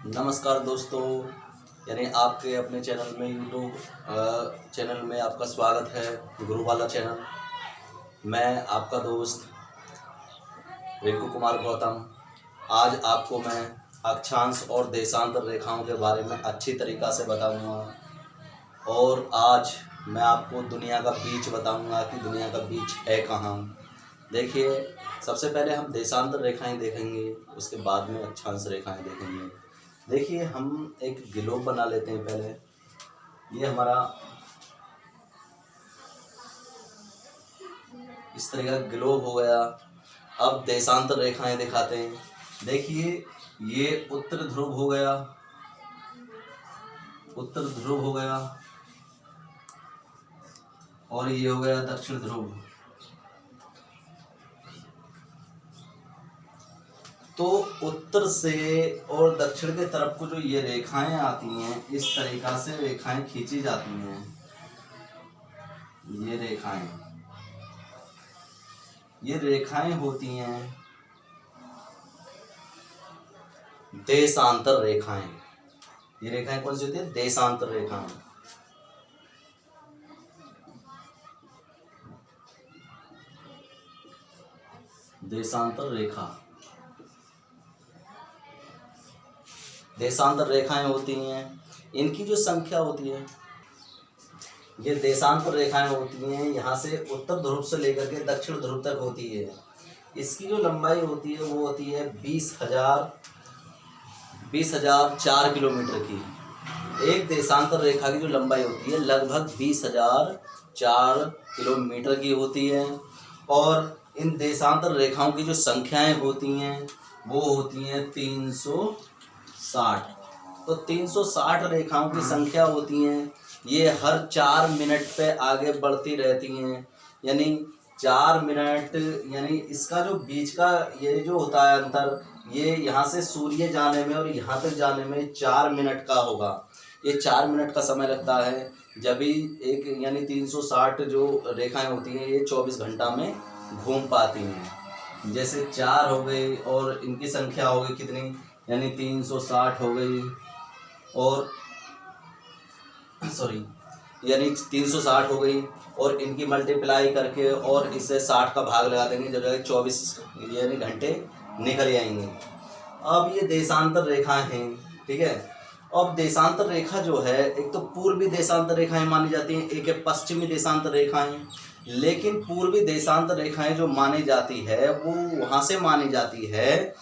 नमस्कार दोस्तों, यानी आपके अपने चैनल में यूट्यूब चैनल में आपका स्वागत है। गुरुवाला चैनल। मैं आपका दोस्त रिंकू कुमार गौतम। आज आपको मैं अक्षांश और देशांतर रेखाओं के बारे में अच्छी तरीक़ा से बताऊंगा और आज मैं आपको दुनिया का बीच बताऊंगा कि दुनिया का बीच है कहाँ। देखिए, सबसे पहले हम देशांतर रेखाएं देखेंगे, उसके बाद में अक्षांश रेखाएं देखेंगे। देखिए, हम एक ग्लोब बना लेते हैं। पहले ये हमारा इस तरह का ग्लोब हो गया। अब देशांतर रेखाएं दिखाते हैं। देखिए, ये उत्तर ध्रुव हो गया, उत्तर ध्रुव हो गया, और ये हो गया दक्षिण ध्रुव। तो उत्तर से और दक्षिण के तरफ को जो ये रेखाएं आती हैं, इस तरीक़ा से रेखाएं खींची जाती हैं। ये रेखाएं होती हैं देशांतर रेखाएं। ये रेखाएं कौन सी होती है? देशांतर रेखाएं। देशांतर रेखा, देशांतर रेखाएं होती हैं। इनकी जो संख्या होती है, ये देशांतर रेखाएं होती हैं, यहाँ से उत्तर ध्रुव से लेकर के दक्षिण ध्रुव तक होती है। इसकी जो लंबाई होती है वो होती है 20,004 किलोमीटर की। एक देशांतर रेखा की जो लंबाई होती है लगभग 20,004 किलोमीटर की होती है। और इन देशांतर रेखाओं की जो संख्याएं होती हैं वो होती हैं 360। तो 360 रेखाओं की संख्या होती हैं। ये हर 4 मिनट पे आगे बढ़ती रहती हैं। यानी 4 मिनट, यानी इसका जो बीच का ये जो होता है अंतर, ये यहाँ से सूर्य जाने में और यहाँ तक जाने में 4 मिनट का होगा। ये 4 मिनट का समय लगता है। जब भी एक यानी 360 जो रेखाएं होती हैं ये 24 घंटा में घूम पाती हैं। जैसे 4 हो गई और इनकी संख्या हो गई कितनी, यानी 360 हो गई, और यानी 360 हो गई, और इनकी मल्टीप्लाई करके और इससे 60 का भाग लगा देंगे, जब जाके 24 यानी घंटे निकल जाएंगे। अब ये देशांतर रेखाएं हैं, ठीक है। अब देशांतर रेखा जो है, एक तो पूर्वी देशांतर रेखाएं मानी जाती हैं, एक है पश्चिमी देशांतर रेखाएं। लेकिन पूर्वी देशांतर रेखाएं जो मानी जाती है वो वहाँ से मानी जाती है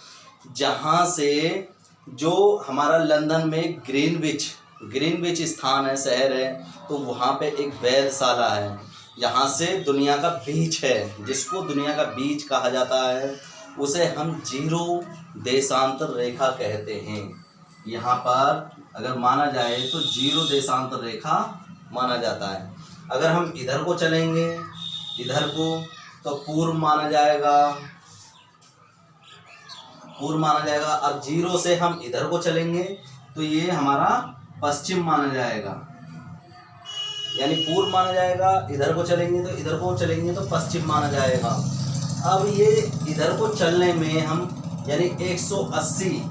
जहाँ से जो हमारा लंदन में ग्रीनविच स्थान है, शहर है, तो वहाँ पे एक वेधशाला है। यहाँ से दुनिया का बीच है, जिसको दुनिया का बीच कहा जाता है, उसे हम जीरो देशांतर रेखा कहते हैं। यहाँ पर अगर माना जाए तो जीरो देशांतर रेखा माना जाता है। अगर हम इधर को चलेंगे, इधर को, तो पूर्व माना जाएगा, और जीरो से हम इधर को चलेंगे तो ये हमारा पश्चिम माना जाएगा, यानी पूर्व माना जाएगा। इधर को चलेंगे तो पश्चिम माना जाएगा। अब ये इधर को चलने में हम यानी 180,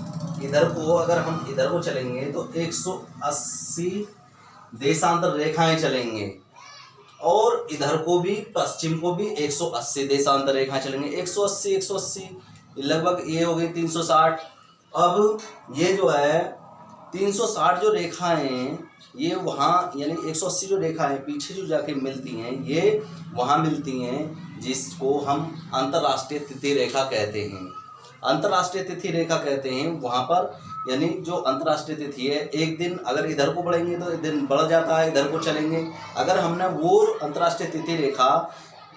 इधर को अगर हम इधर को चलेंगे तो 180 देशांतर रेखाएं चलेंगे, और इधर को भी पश्चिम को भी 180 देशांतर रेखाएं चलेंगे। 180 लगभग ये हो गई 360। अब ये जो है 360 जो रेखाएं, ये वहाँ यानी 180 जो रेखाएं पीछे जो जाके मिलती हैं, ये वहाँ मिलती हैं, जिसको हम अंतर्राष्ट्रीय तिथि रेखा कहते हैं। अंतर्राष्ट्रीय तिथि रेखा कहते हैं वहाँ पर, यानी जो अंतर्राष्ट्रीय तिथि है, एक दिन अगर इधर को बढ़ेंगे तो एक दिन बढ़ जाता है, इधर को चलेंगे। अगर हमने वो अंतर्राष्ट्रीय तिथि रेखा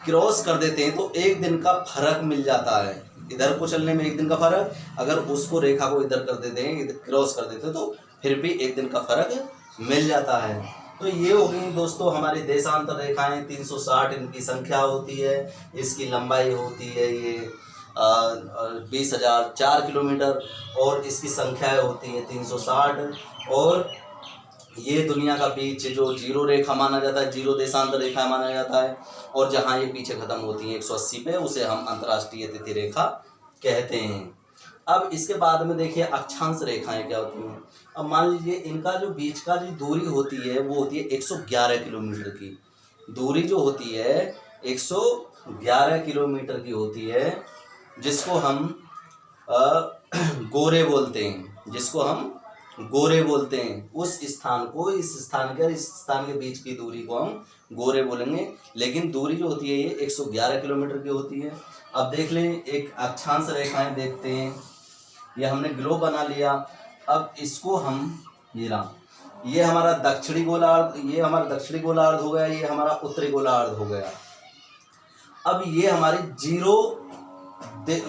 क्रॉस कर देते हैं तो एक दिन का फर्क मिल जाता है। इधर को चलने में एक दिन का फर्क, अगर उसको रेखा को इधर कर देते हैं, क्रॉस कर देते हैं, तो फिर भी एक दिन का फर्क मिल जाता है। तो ये हो गई दोस्तों हमारी देशांतर रेखाएं। 360 इनकी संख्या होती है, इसकी लंबाई होती है ये 20,004 किलोमीटर, और इसकी संख्याएं होती हैं 360। और ये दुनिया का बीच जो जीरो रेखा माना जाता है, जीरो देशांतर रेखा माना जाता है, और जहाँ ये पीछे ख़त्म होती है 180 पे, उसे हम अंतर्राष्ट्रीय तिथि रेखा कहते हैं। अब इसके बाद में देखिए अक्षांश रेखाएं क्या होती हैं। अब मान लीजिए इनका जो बीच का जो दूरी होती है वो होती है 111 किलोमीटर की। दूरी जो होती है 111 किलोमीटर की होती है, जिसको हम गोरे बोलते हैं, जिसको हम गोरे बोलते हैं। उस स्थान को इस स्थान के बीच की दूरी को हम गोरे बोलेंगे। लेकिन दूरी जो होती है ये 111 किलोमीटर की होती है। अब देख लें, एक अक्षांश रेखाएं देखते हैं। ये हमने ग्लोब बना लिया। अब इसको हम ये हमारा दक्षिणी गोलार्ध, ये हमारा दक्षिणी गोलार्ध हो गया, ये हमारा उत्तरी गोलार्ध हो गया। अब ये हमारी जीरो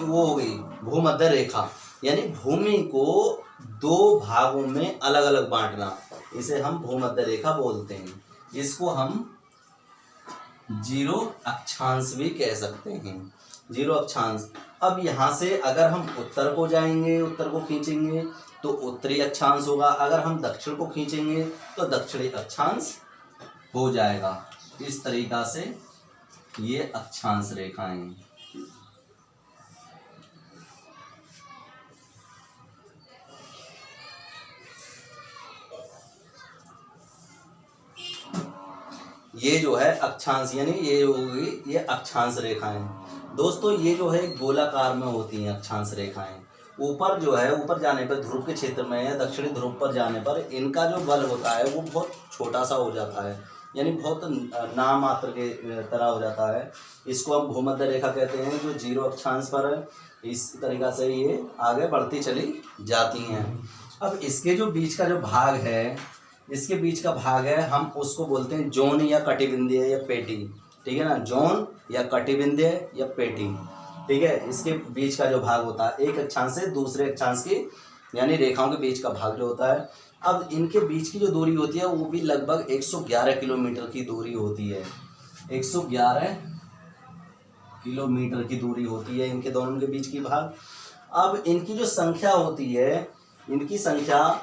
वो हो गई भूमध्य रेखा, यानी भूमि को दो भागों में अलग अलग बांटना, इसे हम भूमध्य रेखा बोलते हैं। इसको हम जीरो अक्षांश भी कह सकते हैं, जीरो अक्षांश। अब यहाँ से अगर हम उत्तर को जाएंगे, उत्तर को खींचेंगे तो उत्तरी अक्षांश होगा। अगर हम दक्षिण को खींचेंगे तो दक्षिणी अक्षांश हो जाएगा। इस तरीका से ये अक्षांश रेखाएं। ये जो है अक्षांश, यानी ये होगी ये अक्षांश रेखाएं। दोस्तों ये जो है गोलाकार में होती हैं अक्षांश रेखाएं। ऊपर जो है, ऊपर जाने पर ध्रुव के क्षेत्र में या दक्षिणी ध्रुव पर जाने पर इनका जो बल होता है वो बहुत छोटा सा हो जाता है, यानी बहुत नाम मात्र के तरह हो जाता है। इसको हम भूमध्य रेखा कहते हैं, जो जीरो अक्षांश पर है। इस तरीक़ा से ये आगे बढ़ती चली जाती हैं। अब इसके जो बीच का जो भाग है, इसके बीच का भाग है, हम उसको बोलते हैं जोन या कटिबिंदीय या पेटी। ठीक है ना, जोन या कटिबिंदीय या पेटी। ठीक है, इसके बीच का जो भाग होता है एक अक्षांश से दूसरे अक्षांश की, यानी रेखाओं के बीच का भाग जो होता है। अब इनके बीच की जो दूरी होती है वो भी लगभग 111 किलोमीटर की दूरी होती है। 111 किलोमीटर की दूरी होती है इनके दोनों के बीच की भाग। अब इनकी जो संख्या होती है, इनकी संख्या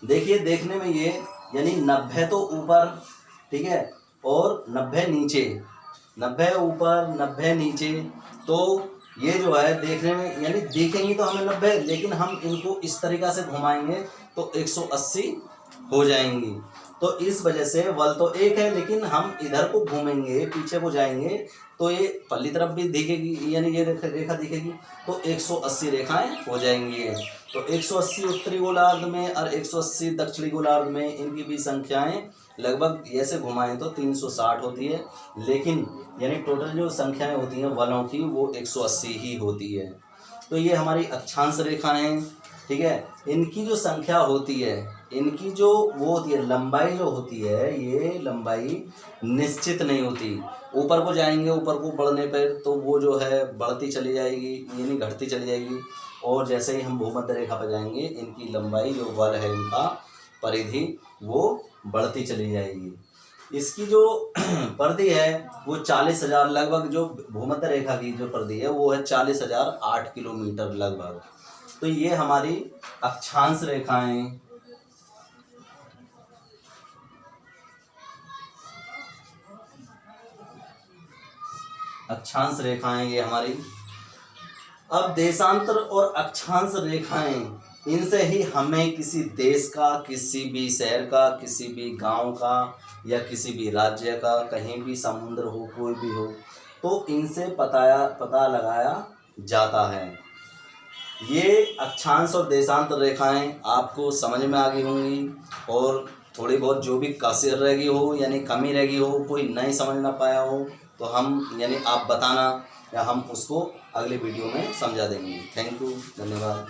देखिए, देखने में ये यानी 90 तो ऊपर, ठीक है, और 90 नीचे, 90 ऊपर 90 नीचे। तो ये जो है देखने में, यानी देखेंगे तो हमें 90, लेकिन हम इनको इस तरीक़ा से घुमाएंगे तो 180 हो जाएंगी। तो इस वजह से बल तो एक है, लेकिन हम इधर को घूमेंगे, पीछे को जाएंगे तो ये पल्ली तरफ भी दिखेगी, यानी ये रेखा दिखेगी, तो 180 रेखाएं हो जाएंगी। तो 180 उत्तरी गोलार्ध में और 180 दक्षिणी गोलार्ध में, इनकी भी संख्याएं लगभग ऐसे घुमाएं तो 360 होती है, लेकिन यानी टोटल जो संख्याएं होती हैं बलों की वो 180 ही होती है। तो ये हमारी अक्षांश रेखाएं हैं। ठीक है, इनकी जो संख्या होती है, इनकी जो वो होती है लंबाई जो होती है, ये लंबाई निश्चित नहीं होती। ऊपर को जाएंगे, ऊपर को बढ़ने पर तो वो जो है बढ़ती चली जाएगी, यानी घटती चली जाएगी। और जैसे ही हम भूमध्य रेखा पर जाएंगे, इनकी लंबाई जो बल है, इनका परिधि वो बढ़ती चली जाएगी। इसकी जो परिधि है वो 40,000 लगभग, जो भूमध्य रेखा की जो परिधि है वो है 40,008 किलोमीटर लगभग। तो ये हमारी अक्षांश रेखाएं। अक्षांश रेखाएं ये हमारी। अब देशांतर और अक्षांश रेखाएं, इनसे ही हमें किसी देश का, किसी भी शहर का, किसी भी गांव का या किसी भी राज्य का, कहीं भी समुद्र हो, कोई भी हो, तो इनसे पता लगाया जाता है। ये अक्षांश और देशांतर रेखाएं आपको समझ में आ गई होंगी, और थोड़ी बहुत जो भी कसर रह गई हो, यानी कमी रह गई हो, कोई नहीं समझ ना पाया हो, तो हम यानी आप बताना, या हम उसको अगले वीडियो में समझा देंगे। थैंक यू, धन्यवाद।